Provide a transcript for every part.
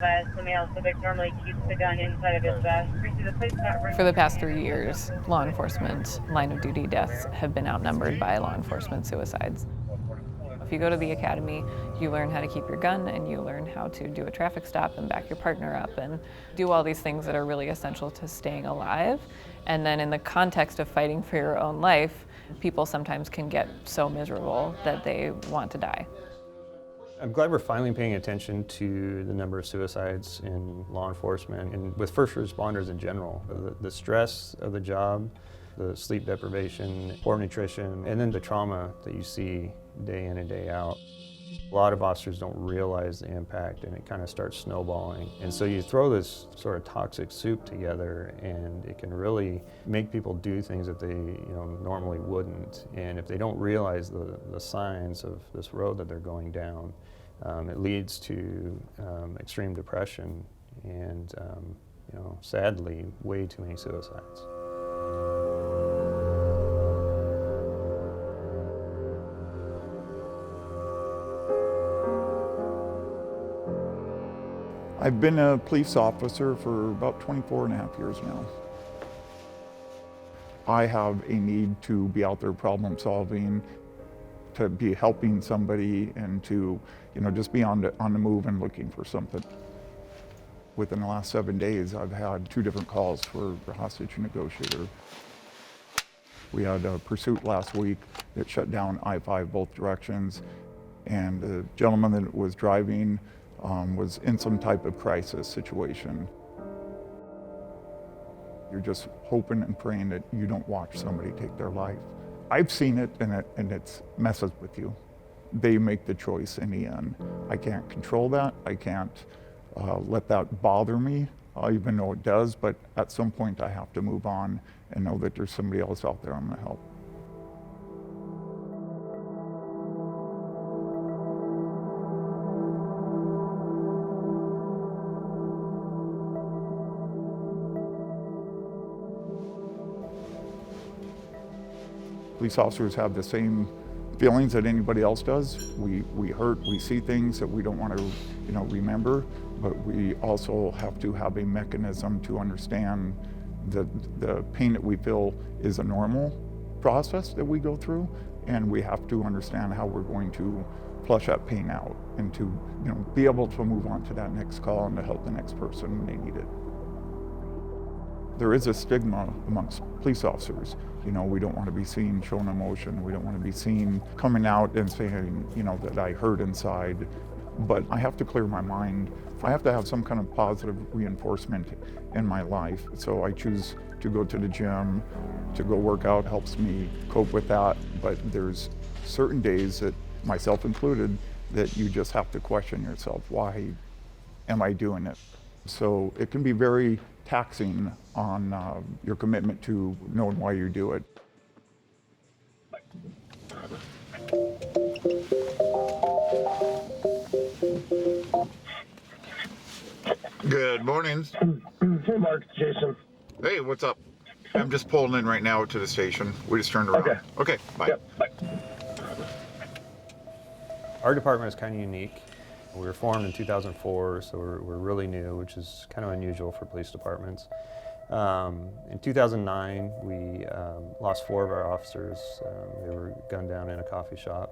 The male subject normally keeps the gun inside of his vest. For the past 3 years, law enforcement line of duty deaths have been outnumbered by law enforcement suicides. If you go to the academy, you learn how to keep your gun and you learn how to do a traffic stop and back your partner up and do all these things that are really essential to staying alive. And then in the context of fighting for your own life, people sometimes can get so miserable that they want to die. I'm glad we're finally paying attention to the number of suicides in law enforcement and with first responders in general. The stress of the job, the sleep deprivation, poor nutrition, and then the trauma that you see day in and day out. A lot of officers don't realize the impact and it kind of starts snowballing. And so you throw this sort of toxic soup together and it can really make people do things that they normally wouldn't. And if they don't realize the signs of this road that they're going down, it leads to extreme depression and sadly, way too many suicides. I've been a police officer for about 24 and a half years now. I have a need to be out there problem solving, to be helping somebody, and to just be on the move and looking for something. Within the last 7 days, I've had 2 different calls for a hostage negotiator. We had a pursuit last week that shut down I-5 both directions, and the gentleman that was driving was in some type of crisis situation. You're just hoping and praying that you don't watch somebody take their life. I've seen it, and it messes with you. They make the choice in the end. I can't control that. I can't let that bother me, even though it does, but at some point I have to move on and know that there's somebody else out there I'm going to help. Police officers have the same feelings that anybody else does. We hurt, we see things that we don't want to, remember, but we also have to have a mechanism to understand that the pain that we feel is a normal process that we go through, and we have to understand how we're going to flush that pain out and to, be able to move on to that next call and to help the next person when they need it. There is a stigma amongst police officers. We don't want to be seen showing emotion. We don't want to be seen coming out and saying, that I hurt inside. But I have to clear my mind. I have to have some kind of positive reinforcement in my life. So I choose to go to the gym, to go work out helps me cope with that. But there's certain days that, myself included, that you just have to question yourself. Why am I doing it? So it can be very taxing on your commitment to knowing why you do it. Good morning. Hey, Mark, Jason. Hey, what's up? I'm just pulling in right now to the station. We just turned around. Okay, bye. Yep, bye. Our department is kind of unique. We were formed in 2004, so we're really new, which is kind of unusual for police departments. In 2009, we lost 4 of our officers. They were gunned down in a coffee shop.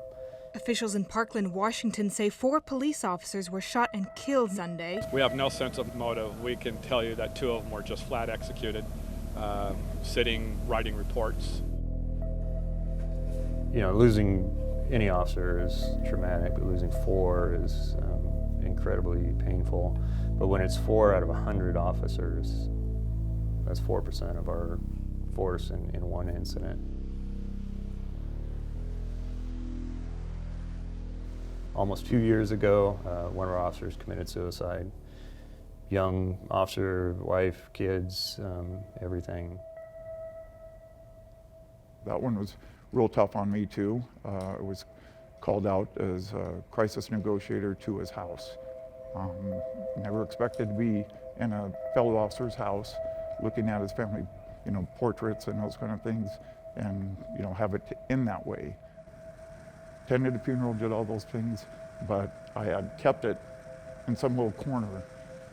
Officials in Parkland, Washington say 4 police officers were shot and killed Sunday. We have no sense of motive. We can tell you that 2 of them were just flat executed, sitting, writing reports. Losing any officer is traumatic, but losing 4 is incredibly painful. But when it's 4 out of 100 officers, that's 4% of our force in one incident. Almost 2 years ago, one of our officers committed suicide. Young officer, wife, kids, everything. That one was real tough on me too. I was called out as a crisis negotiator to his house. Never expected to be in a fellow officer's house, looking at his family, portraits and those kind of things, and have it end that way. Attended the funeral, did all those things, but I had kept it in some little corner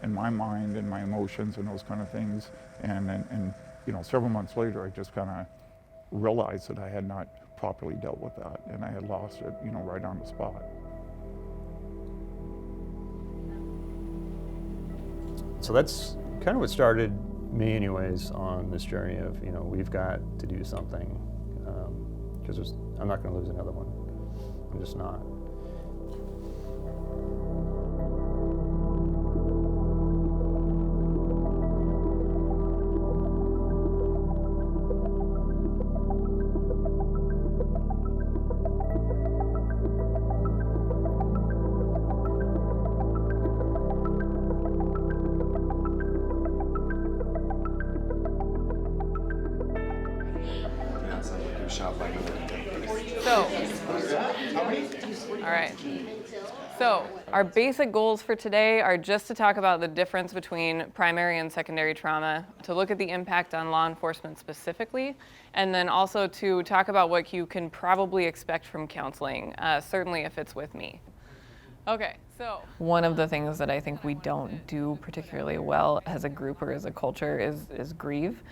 in my mind and my emotions and those kind of things. And you know, several months later, I just kind of realized that I had not properly dealt with that, and I had lost it, you know, right on the spot. So that's kind of what started me anyways on this journey of, you know, we've got to do something, because I'm not going to lose another one. I'm just not. All right. So our basic goals for today are just to talk about the difference between primary and secondary trauma, to look at the impact on law enforcement specifically, and then also to talk about what you can probably expect from counseling, certainly if it's with me. Okay, so one of the things that I think we don't do particularly well as a group or as a culture is grieve.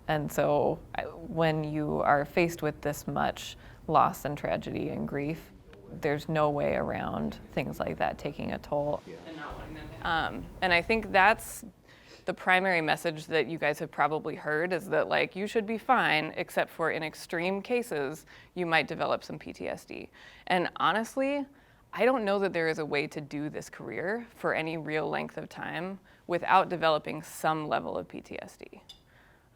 And so when you are faced with this much loss and tragedy and grief, there's no way around things like that taking a toll. And I think that's the primary message that you guys have probably heard, is that like you should be fine, except for in extreme cases, you might develop some PTSD. And honestly, I don't know that there is a way to do this career for any real length of time without developing some level of PTSD.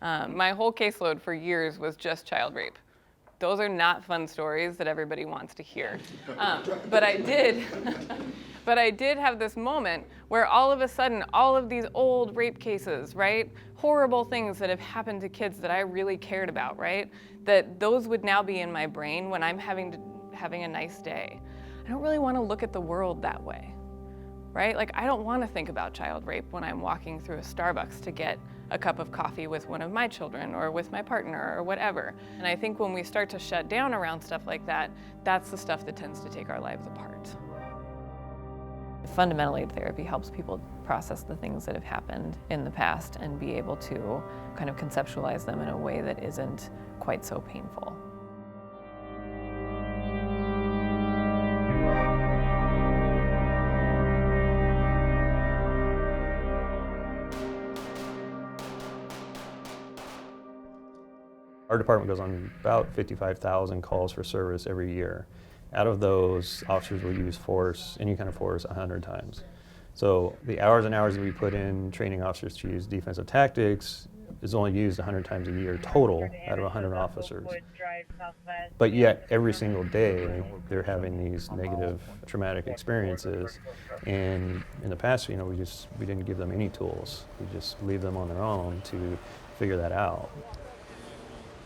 My whole caseload for years was just child rape. Those are not fun stories that everybody wants to hear. But I did have this moment where all of a sudden, all of these old rape cases, right? Horrible things that have happened to kids that I really cared about, right? That those would now be in my brain when I'm having a nice day. I don't really want to look at the world that way, right? Like, I don't want to think about child rape when I'm walking through a Starbucks to get a cup of coffee with one of my children or with my partner or whatever. And I think when we start to shut down around stuff like that, that's the stuff that tends to take our lives apart. Fundamentally, therapy helps people process the things that have happened in the past and be able to kind of conceptualize them in a way that isn't quite so painful. Our department goes on about 55,000 calls for service every year. Out of those, officers will use force, any kind of force, 100 times. So the hours and hours that we put in training officers to use defensive tactics is only used 100 times a year total out of 100 officers. But yet, every single day, they're having these negative, traumatic experiences. And in the past, you know, we didn't give them any tools. We just leave them on their own to figure that out.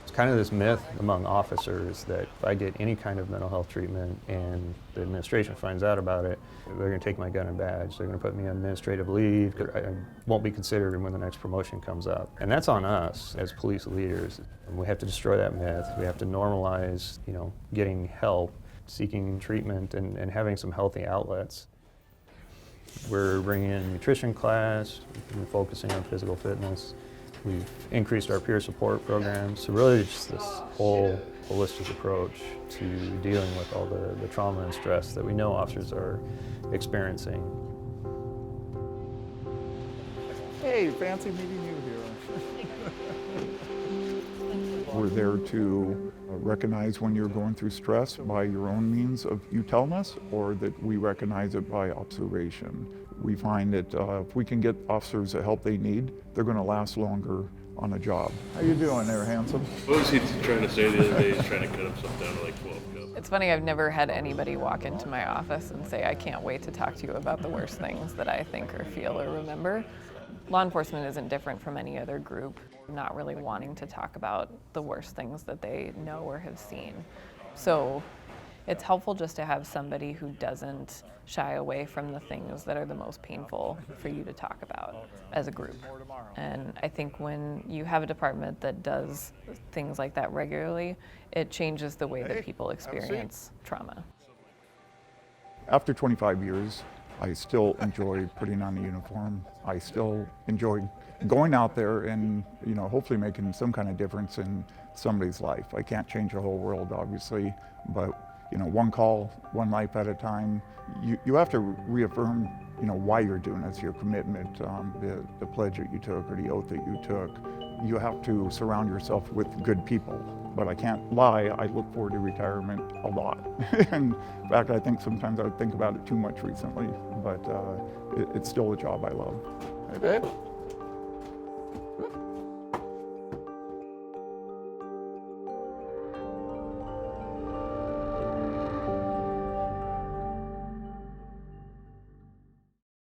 It's kind of this myth among officers that if I get any kind of mental health treatment and the administration finds out about it, they're going to take my gun and badge. They're going to put me on administrative leave. I won't be considered when the next promotion comes up. And that's on us as police leaders. We have to destroy that myth. We have to normalize, you know, getting help, seeking treatment, and having some healthy outlets. We're bringing in a nutrition class. We're focusing on physical fitness. We've increased our peer support programs. So really just this whole holistic approach to dealing with all the trauma and stress that we know officers are experiencing. Hey, fancy meeting you here. We're there to recognize when you're going through stress by your own means of you telling us, or that we recognize it by observation. We find that if we can get officers the help they need, they're going to last longer on a job. How you doing there, handsome? What was he trying to say the other day? He's trying to cut himself down to like 12 cups. It's funny, I've never had anybody walk into my office and say, I can't wait to talk to you about the worst things that I think or feel or remember. Law enforcement isn't different from any other group, not really wanting to talk about the worst things that they know or have seen. So it's helpful just to have somebody who doesn't shy away from the things that are the most painful for you to talk about as a group. And I think when you have a department that does things like that regularly, it changes the way that people experience trauma. After 25 years, I still enjoy putting on the uniform. I still enjoy going out there and, you know, hopefully making some kind of difference in somebody's life. I can't change the whole world, obviously, but, you know, one call, one life at a time. You have to reaffirm, you know, why you're doing this, your commitment, the pledge that you took or the oath that you took. You have to surround yourself with good people. But I can't lie, I look forward to retirement a lot. And in fact, I think sometimes I think about it too much recently, but it's still a job I love. Hey, babe.